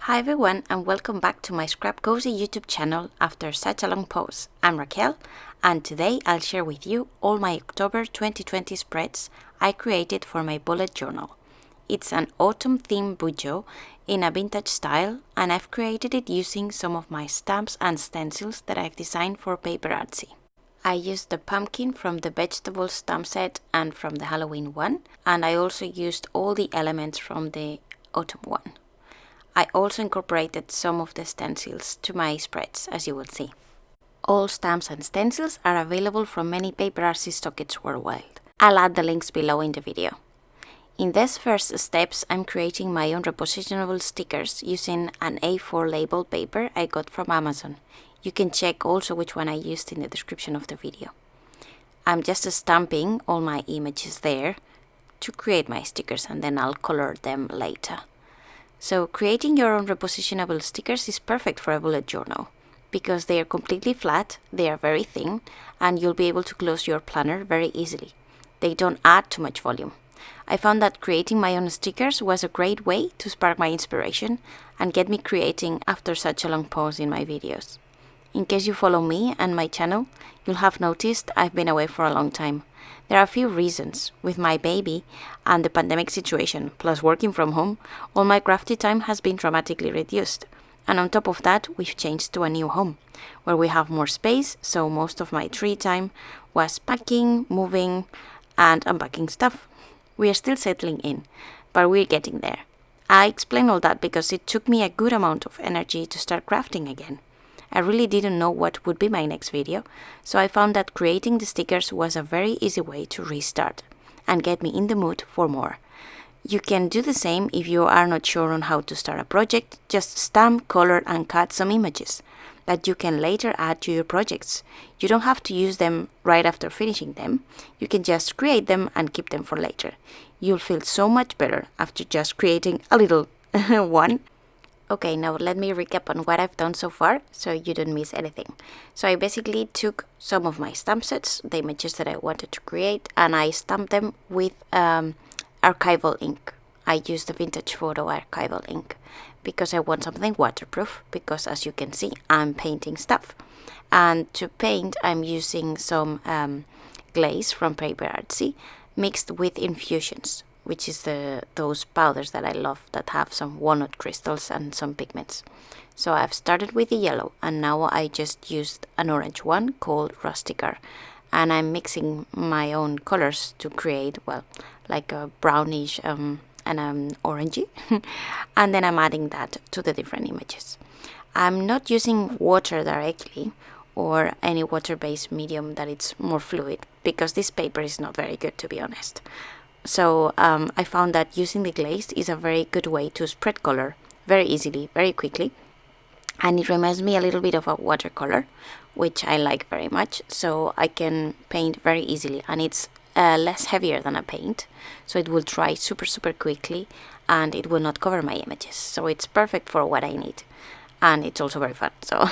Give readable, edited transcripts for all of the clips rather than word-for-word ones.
Hi everyone and welcome back to my scrapcosy YouTube channel after such a long pause. I'm Raquel and today I'll share with you all my October 2020 spreads I created for my bullet journal. It's an autumn theme bujo in a vintage style and I've created it using some of my stamps and stencils that I've designed for PaperArtsy. I used the pumpkin from the vegetable stamp set and from the Halloween one, and I also used all the elements from the autumn one. I also incorporated some of the stencils to my spreads, as you will see. All stamps and stencils are available from many PaperArtsy stockists worldwide. I'll add the links below in the video. In these first steps, I'm creating my own repositionable stickers using an A4 label paper I got from Amazon. You can check also which one I used in the description of the video. I'm just stamping all my images there to create my stickers and then I'll color them later. So creating your own repositionable stickers is perfect for a bullet journal because they are completely flat, they are very thin, and you'll be able to close your planner very easily. They don't add too much volume. I found that creating my own stickers was a great way to spark my inspiration and get me creating after such a long pause in my videos. In case you follow me and my channel, you'll have noticed I've been away for a long time. There are a few reasons. With my baby and the pandemic situation, plus working from home, all my crafty time has been dramatically reduced. And on top of that, we've changed to a new home, where we have more space, so most of my free time was packing, moving, and unpacking stuff. We are still settling in, but we're getting there. I explain all that because it took me a good amount of energy to start crafting again. I really didn't know what would be my next video, so I found that creating the stickers was a very easy way to restart and get me in the mood for more. You can do the same if you are not sure on how to start a project. Just stamp, color and cut some images that you can later add to your projects. You don't have to use them right after finishing them. You can just create them and keep them for later. You'll feel so much better after just creating a little one. Okay, now let me recap on what I've done so far so you don't miss anything. So I basically took some of my stamp sets, the images that I wanted to create, and I stamped them with archival ink. I used the vintage photo archival ink because I want something waterproof, because as you can see I'm painting stuff. And to paint I'm using some glaze from PaperArtsy mixed with Infusions, which is those powders that I love that have some walnut crystals and some pigments. So I've started with the yellow and now I just used an orange one called Rusticar, and I'm mixing my own colors to create, well, like a brownish and orangey and then I'm adding that to the different images. I'm not using water directly or any water-based medium that it's more fluid because this paper is not very good, to be honest. So I found that using the glaze is a very good way to spread color very easily, very quickly. And it reminds me a little bit of a watercolor, which I like very much. So I can paint very easily and it's less heavier than a paint. So it will dry super quickly and it will not cover my images. So it's perfect for what I need. And it's also very fun. So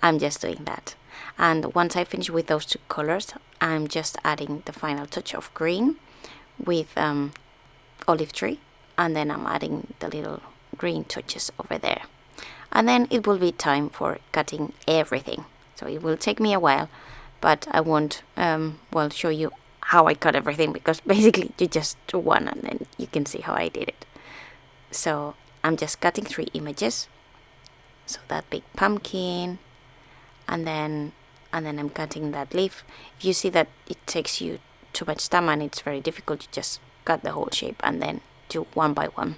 I'm just doing that. And once I finish with those two colors, I'm just adding the final touch of green with olive tree, and then I'm adding the little green touches over there, and then it will be time for cutting everything. So it will take me a while, but I won't show you how I cut everything because basically you just do one and then you can see how I did it. So I'm just cutting 3 images, so that big pumpkin, and then I'm cutting that leaf. If you see that it takes you too much time and it's very difficult, to just cut the whole shape and then do one by one.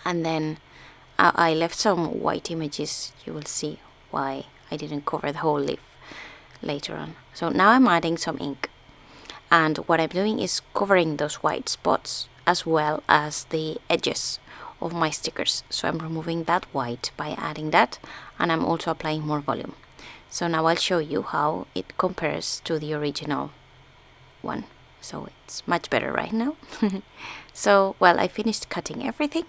And then I left some white images. You will see why I didn't cover the whole leaf later on. So now I'm adding some ink, and what I'm doing is covering those white spots as well as the edges of my stickers. So I'm removing that white by adding that, and I'm also applying more volume. So now I'll show you how it compares to the original one. So it's much better right now. So well, I finished cutting everything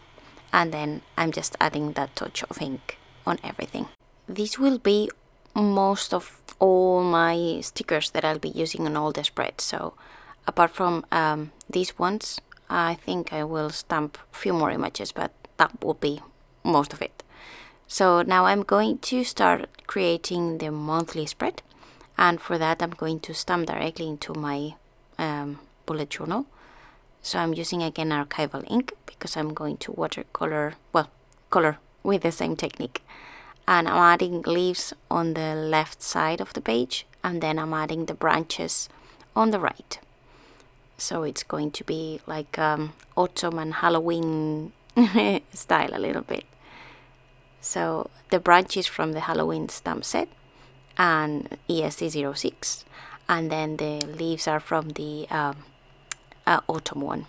and then I'm just adding that touch of ink on everything. This will be most of all my stickers that I'll be using on all the spreads. So apart from these ones, I think I will stamp a few more images, but that will be most of it. So now I'm going to start creating the monthly spread, and for that I'm going to stamp directly into my bullet journal. So I'm using again archival ink because I'm going to watercolor, well, color with the same technique. And I'm adding leaves on the left side of the page, and then I'm adding the branches on the right. So it's going to be like autumn and Halloween style a little bit. So the branches from the Halloween stamp set and ESC06, and then the leaves are from the autumn one.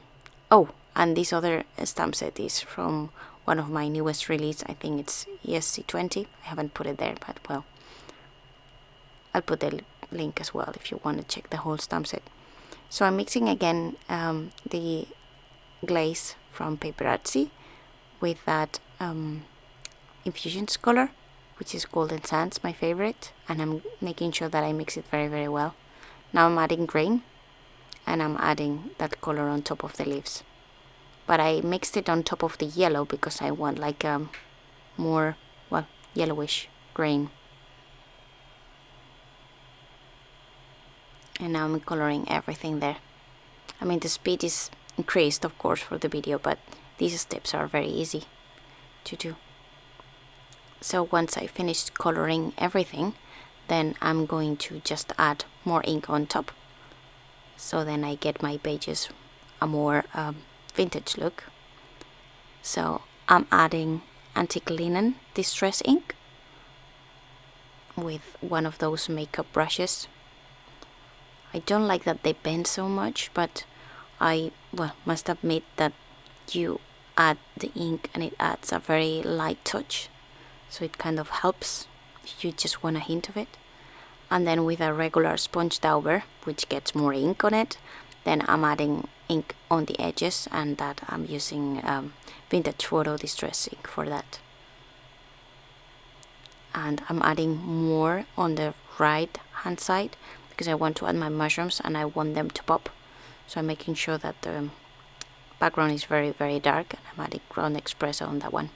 Oh, and this other stamp set is from one of my newest release. I think it's ESC20. I haven't put it there, but well, I'll put the link as well if you want to check the whole stamp set. So I'm mixing again the glaze from PaperArtsy with that Infusions color, which is Golden Sands, my favorite, and I'm making sure that I mix it very, very well. Now I'm adding green, and I'm adding that color on top of the leaves. But I mixed it on top of the yellow because I want like a more, well, yellowish grain. And now I'm coloring everything there. I mean, the speed is increased, of course, for the video, but these steps are very easy to do. So once I finished coloring everything, then I'm going to just add more ink on top. So then I get my pages a more vintage look. So I'm adding antique linen distress ink with one of those makeup brushes. I don't like that they bend so much, but I must admit that you add the ink and it adds a very light touch. So it kind of helps if you just want a hint of it. And then with a regular sponge dauber, which gets more ink on it, then I'm adding ink on the edges, and that I'm using vintage photo distress ink for that. And I'm adding more on the right hand side because I want to add my mushrooms and I want them to pop. So I'm making sure that the background is very, very dark, and I'm adding ground espresso on that one.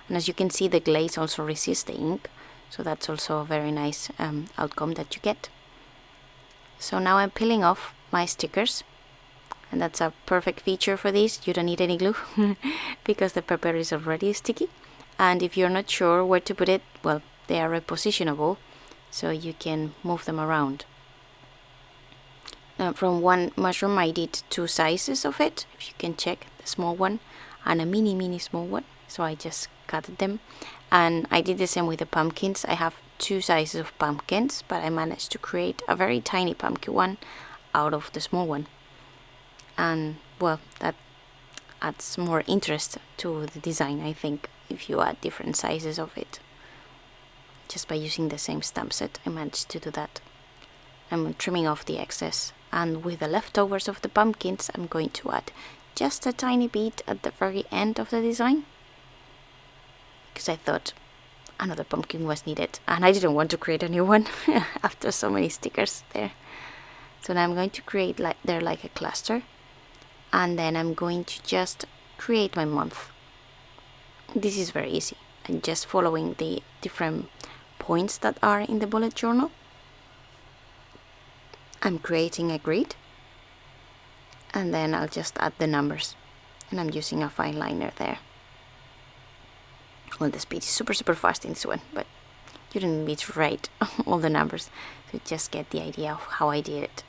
And as you can see, the glaze also resists the ink, so that's also a very nice outcome that you get. So now I'm peeling off my stickers, and that's a perfect feature for this. You don't need any glue because the paper is already sticky. And if you're not sure where to put it, well, they are repositionable, so you can move them around. From one mushroom I did two sizes of it, if you can check, the small one and a mini small one. So I just cut them, and I did the same with the pumpkins. I have two sizes of pumpkins, but I managed to create a very tiny pumpkin one out of the small one. And well, that adds more interest to the design, I think, if you add different sizes of it. Just by using the same stamp set, I managed to do that. I'm trimming off the excess, and with the leftovers of the pumpkins, I'm going to add just a tiny bit at the very end of the design, because I thought another pumpkin was needed and I didn't want to create a new one after so many stickers there. So now I'm going to create like a cluster, and then I'm going to just create my month. This is very easy, and just following the different points that are in the bullet journal. I'm creating a grid, and then I'll just add the numbers, and I'm using a fine liner there. Well, the speed is super fast in this one, but you don't need to write all the numbers, so just get the idea of how I did it.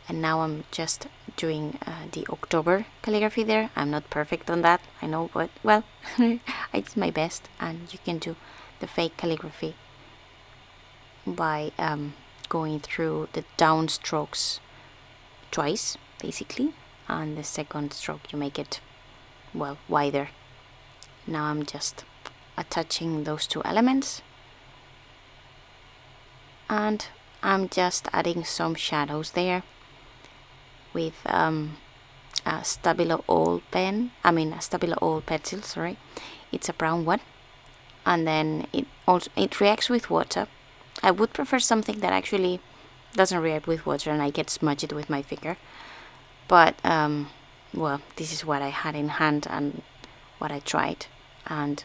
And now I'm just doing the October calligraphy there. I'm not perfect on that, I know, but well, I did my best. And you can do the fake calligraphy by going through the down strokes twice, basically, and the second stroke you make it, well, wider. Now I'm just attaching those two elements, and I'm just adding some shadows there with a Stabilo oil pen, a Stabilo oil pencil, sorry. It's a brown one, and then it reacts with water. I would prefer something that actually doesn't react with water and I get smudged with my finger, but well, this is what I had in hand and what I tried. And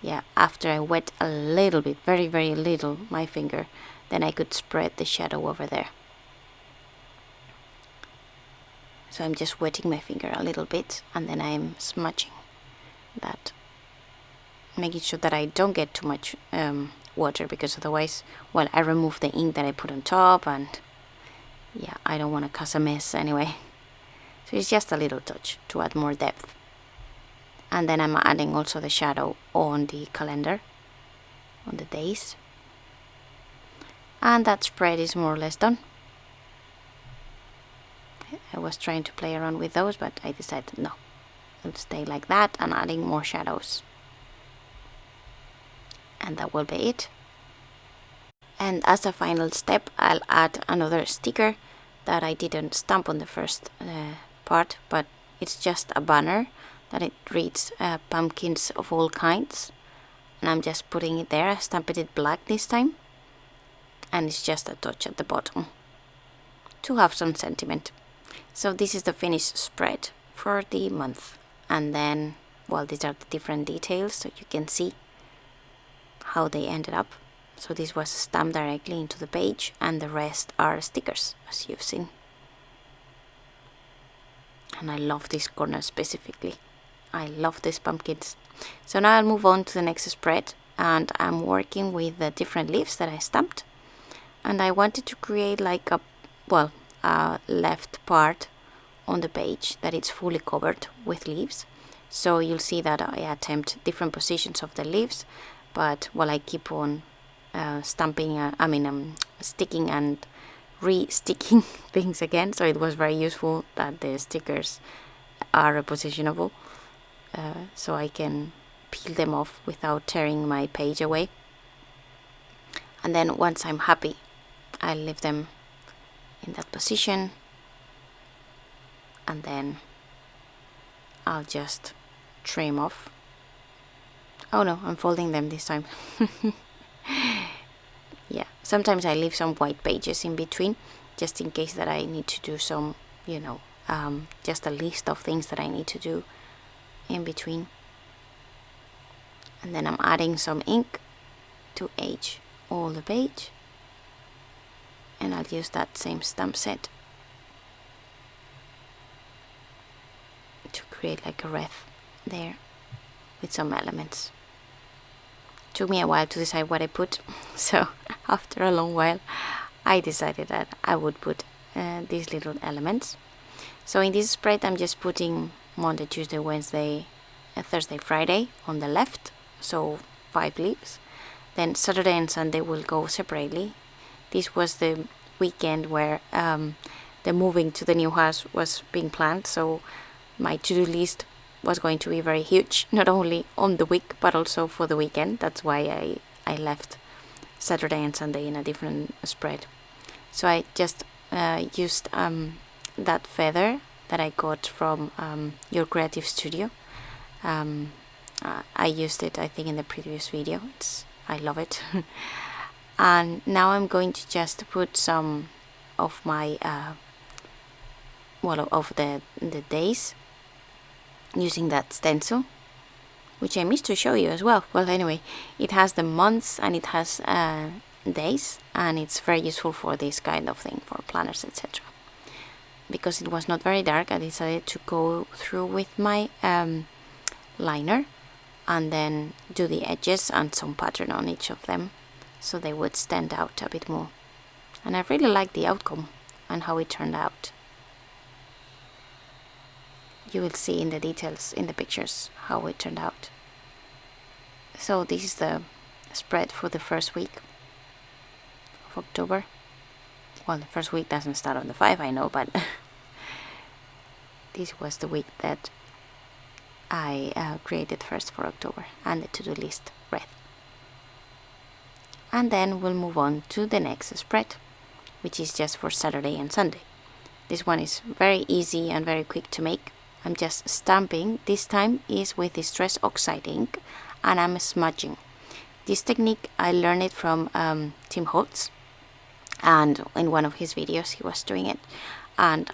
yeah, after I wet a little bit, very very little, my finger, then I could spread the shadow over there. So I'm just wetting my finger a little bit, and then I'm smudging that, making sure that I don't get too much water, because otherwise, well, I remove the ink that I put on top, and yeah, I don't want to cause a mess anyway. So it's just a little touch to add more depth. And then I'm adding also the shadow on the calendar, on the days. And that spread is more or less done. I was trying to play around with those, but I decided no, it'll stay like that, and adding more shadows. And that will be it. And as a final step, I'll add another sticker that I didn't stamp on the first part, but it's just a banner that it reads pumpkins of all kinds, and I'm just putting it there. I stamped it black this time, and it's just a touch at the bottom to have some sentiment. So this is the finished spread for the month, and then, well, these are the different details so you can see how they ended up. So this was stamped directly into the page, and the rest are stickers, as you've seen. And I love this corner specifically. I love these pumpkins. So now I'll move on to the next spread, and I'm working with the different leaves that I stamped. And I wanted to create like a, well, a left part on the page that it's fully covered with leaves. So you'll see that I attempt different positions of the leaves, but while I keep on stamping, sticking and re-sticking things again. So it was very useful that the stickers are repositionable, so I can peel them off without tearing my page away. And then once I'm happy, I'll leave them in that position, and then I'll just trim off. Oh no, I'm folding them this time. Yeah, sometimes I leave some white pages in between, just in case that I need to do some, you know, just a list of things that I need to do in between. And then I'm adding some ink to age all the page, and I'll use that same stamp set to create like a wreath there with some elements. Took me a while to decide what I put, so after a long while I decided that I would put these little elements. So in this spread I'm just putting Monday, Tuesday, Wednesday, Thursday, Friday on the left, so 5 leaves. Then Saturday and Sunday will go separately. This was the weekend where the moving to the new house was being planned, so my to-do list was going to be very huge, not only on the week but also for the weekend. That's why I left Saturday and Sunday in a different spread. So I just used that feather that I got from Your Creative Studio. I used it, I think, in the previous video. I love it. And now I'm going to just put some of my of the days using that stencil, which I missed to show you as well. Well, anyway, it has the months and it has days, and it's very useful for this kind of thing, for planners, etc. Because it was not very dark, I decided to go through with my liner and then do the edges and some pattern on each of them so they would stand out a bit more. And I really like the outcome and how it turned out. You will see in the details in the pictures how it turned out. So this is the spread for the first week of October. Well, the first week doesn't start on the 5, I know, but this was the week that I created first for October, and the to-do list wreath. And then we'll move on to the next spread, which is just for Saturday and Sunday. This one is very easy and very quick to make. I'm just stamping. This time is with Distress Oxide ink, and I'm smudging. This technique I learned it from Tim Holtz, and in one of his videos he was doing it, and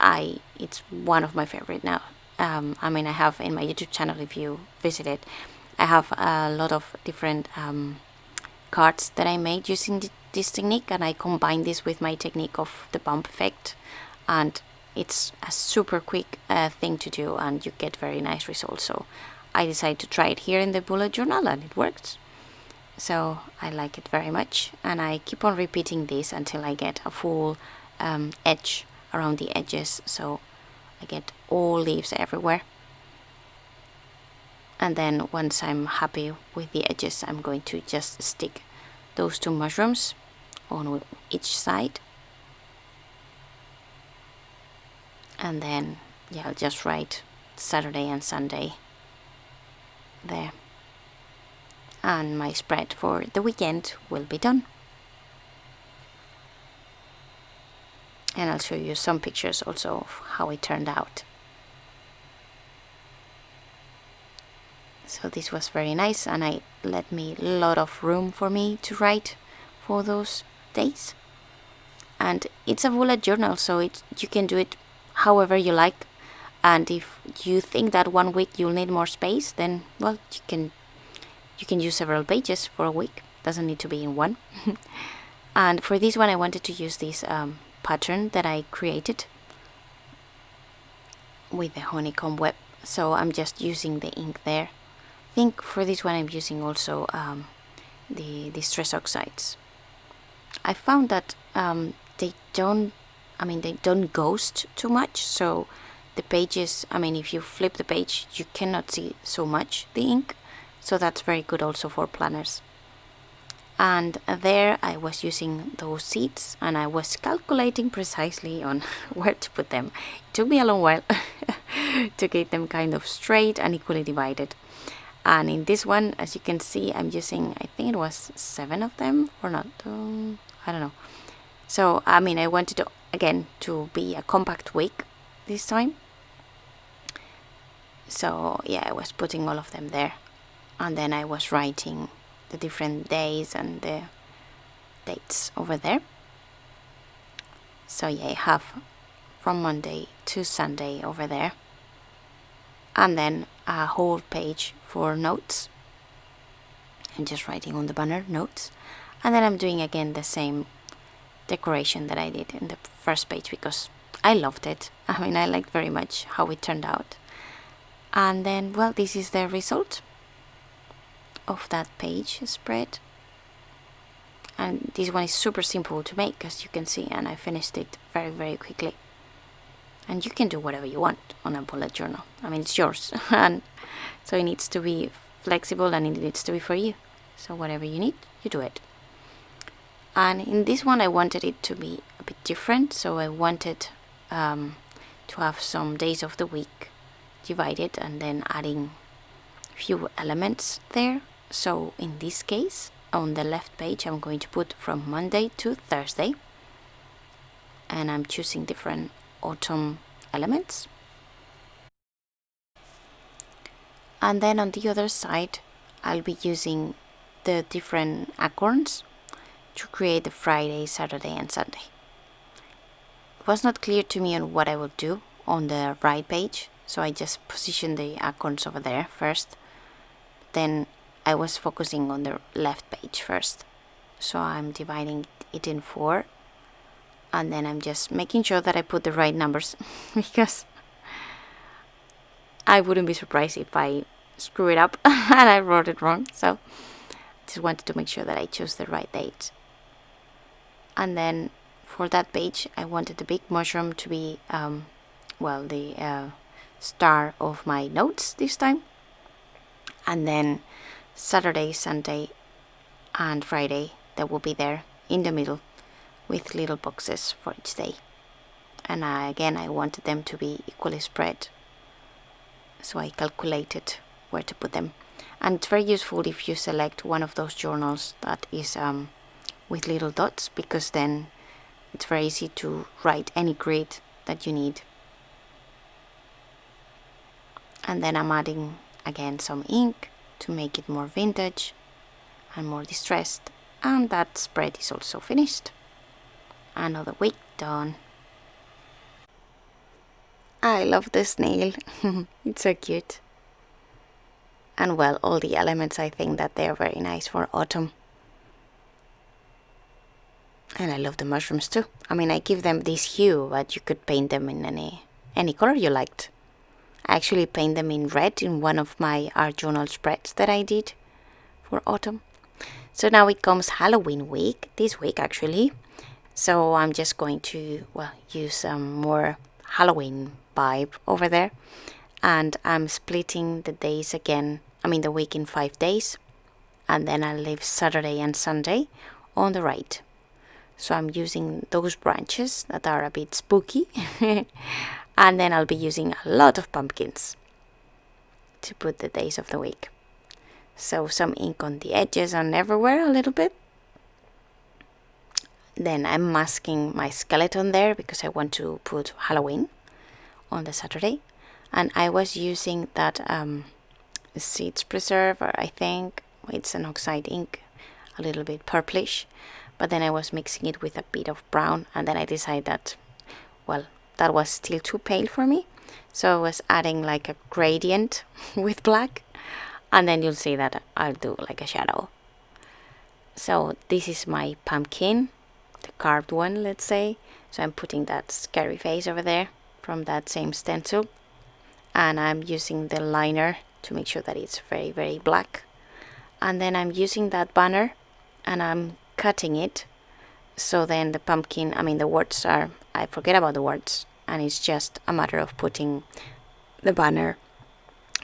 it's one of my favorite now. I have in my YouTube channel, if you visit it, I have a lot of different cards that I made using this technique, and I combine this with my technique of the bump effect, and it's a super quick thing to do, and you get very nice results. So I decided to try it here in the bullet journal, and it works. So I like it very much, and I keep on repeating this until I get a full edge around the edges, so I get all leaves everywhere. And then once I'm happy with the edges, I'm going to just stick those 2 mushrooms on each side. And then, yeah, I'll just write Saturday and Sunday there. And my spread for the weekend will be done. And I'll show you some pictures also of how it turned out. So this was very nice, and it let me a lot of room for me to write for those days. And it's a bullet journal, so you can do it however you like. And if you think that 1 week you'll need more space, then well, you can use several pages for a week. Doesn't need to be in one. And for this one, I wanted to use this pattern that I created with the honeycomb web. So I'm just using the ink there. I think for this one I'm using also the Distress Oxides. I found that they don't ghost too much, so the pages, if you flip the page, you cannot see so much the ink, so that's very good also for planners. And there I was using those seeds, and I was calculating precisely on where to put them. It took me a long while to get them kind of straight and equally divided. And in this one, as you can see, I'm using, I think it was 7 of them, or not, I don't know. So, I wanted to, again, to be a compact week this time. So, yeah, I was putting all of them there. And then I was writing the different days and the dates over there. So, yeah, I have from Monday to Sunday over there. And then a whole page for notes. I'm just writing on the banner notes. And then I'm doing again the same decoration that I did in the first page, because I loved it. I liked very much how it turned out. And then, well, this is the result of that page spread. And this one is super simple to make, as you can see, and I finished it very, very quickly. And you can do whatever you want on a bullet journal. It's yours. And so it needs to be flexible, and it needs to be for you. So whatever you need, you do it. And in this one, I wanted it to be a bit different. So I wanted to have some days of the week divided, and then adding a few elements there. So in this case, on the left page, I'm going to put from Monday to Thursday. And I'm choosing different autumn elements. And then on the other side, I'll be using the different acorns to create the Friday, Saturday and Sunday. It was not clear to me on what I will do on the right page, so I just positioned the acorns over there first. Then I was focusing on the left page first. So I'm dividing it in 4. And then I'm just making sure that I put the right numbers, because I wouldn't be surprised if I screw it up and I wrote it wrong. So just wanted to make sure that I chose the right date. And then for that page, I wanted the big mushroom to be, the star of my notes this time. And then Saturday, Sunday and Friday, that will be there in the middle, with little boxes for each day. And again, I wanted them to be equally spread, so I calculated where to put them. And it's very useful if you select one of those journals that is with little dots, because then it's very easy to write any grid that you need. And then I'm adding again some ink to make it more vintage and more distressed. And that spread is also finished. Another week done. I love the snail. It's so cute. And well, all the elements, I think that they're very nice for autumn. And I love the mushrooms too. I mean, I give them this hue, but you could paint them in any color you liked. I actually paint them in red in one of my art journal spreads that I did for autumn. So now it comes Halloween week, this week actually. So I'm just going to, well, use some more Halloween vibe over there. And I'm splitting the days again, the week in 5 days. And then I'll leave Saturday and Sunday on the right. So I'm using those branches that are a bit spooky. And then I'll be using a lot of pumpkins to put the days of the week. So some ink on the edges and everywhere a little bit. Then I'm masking my skeleton there because I want to put Halloween on the Saturday. And I was using that Seeds Preserver, I think. It's an Oxide ink, a little bit purplish. But then I was mixing it with a bit of brown. And then I decided that, well, that was still too pale for me. So I was adding like a gradient with black. And then you'll see that I'll do like a shadow. So this is my pumpkin, the carved one, let's say. So I'm putting that scary face over there from that same stencil. And I'm using the liner to make sure that it's very, very black. And then I'm using that banner and I'm cutting it. So then the pumpkin, the words are, I forget about the words. And it's just a matter of putting the banner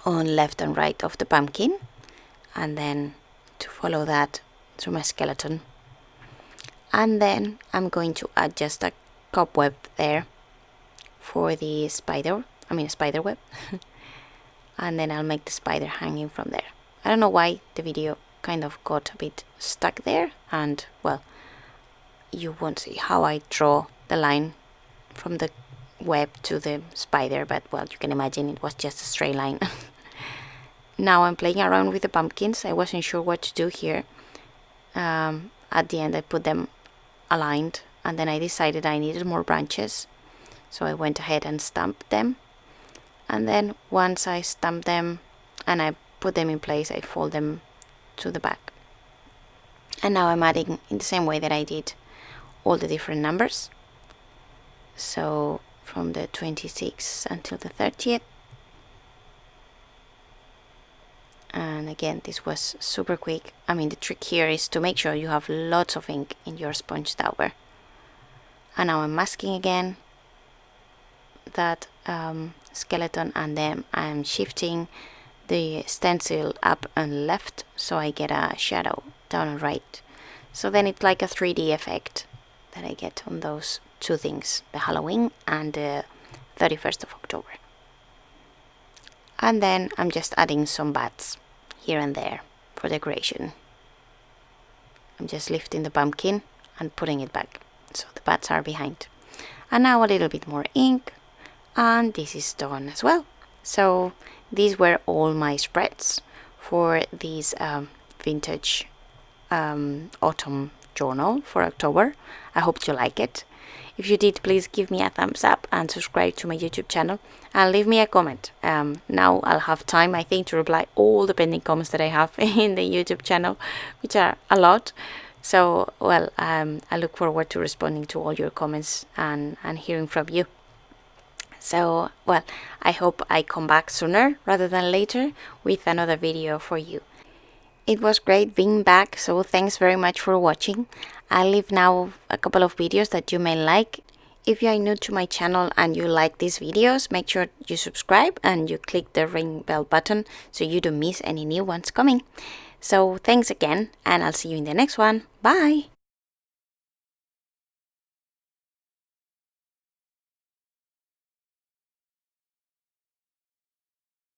on left and right of the pumpkin. And then to follow that through my skeleton. And then I'm going to add just a cobweb there for the spider web. And then I'll make the spider hanging from there. I don't know why the video kind of got a bit stuck there, and well, you won't see how I draw the line from the web to the spider, but well, you can imagine it was just a straight line. Now I'm playing around with the pumpkins. I wasn't sure what to do here. At the end I put them aligned, and then I decided I needed more branches, so I went ahead and stamped them. And then once I stamp them and I put them in place, I fold them to the back. And now I'm adding in the same way that I did all the different numbers. So from the 26th until the 30th. And again, this was super quick. The trick here is to make sure you have lots of ink in your sponge dauber. And now I'm masking again that skeleton, and then I'm shifting the stencil up and left so I get a shadow down and right. So then it's like a 3D effect that I get on those two things, the Halloween and the 31st of October. And then I'm just adding some bats here and there for decoration. I'm just lifting the pumpkin and putting it back, so the bats are behind. And now a little bit more ink, and this is done as well. So these were all my spreads for this vintage autumn journal for October. I hope you like it. If you did, please give me a thumbs up and subscribe to my YouTube channel and leave me a comment. Now I'll have time, I think, to reply all the pending comments that I have in the YouTube channel, which are a lot. So, well, I look forward to responding to all your comments and hearing from you. So, well, I hope I come back sooner rather than later with another video for you. It was great being back, so thanks very much for watching. I'll leave now a couple of videos that you may like. If you are new to my channel and you like these videos, make sure you subscribe and you click the ring bell button so you don't miss any new ones coming. So thanks again, and I'll see you in the next one. Bye!